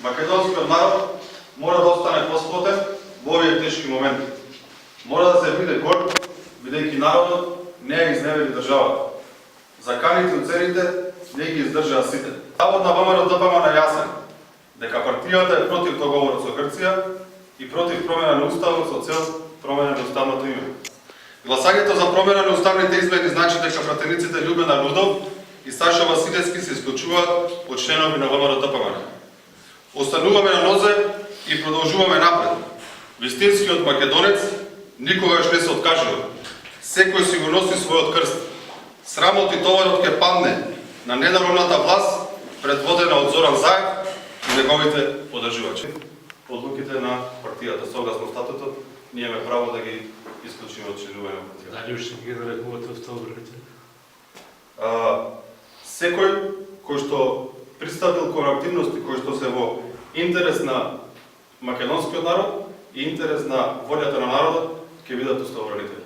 македонскиот народ мора да остане посплотен во овие тешки моменти. Мора да се биде горд, бидејќи народот не ја изневери државата. Заканите и уцените не ги издржаа сите. Ставот на ВМРО-ДПМН е јасен, дека партијата е против договорот со Грција и против промена на уставот со цел промена на уставното име. Гласањето за промена на уставните измени значи дека пратениците Љубена Людов и Саша Василевски се исклучуваат од членови на ВМРО-ДПМН. Остануваме на нозе и продолжуваме напред. Вистинскиот македонец никогаш не се откажува. Секој си го носи својот крст. Срамот и товарот ќе падне на ненаrodната власт, предводена од Зоран Заев и неговите поддржувачи. Одлуките на партијата согласно статутот, ние имаме право да ги исклучиме од членување на партијата. Дали уште ги нарекувате октомврите? Секој кој што пристапил кон активности кои што се во интерес на македонскиот народ и интерес на волјата на народот ќе бидат оставбранители.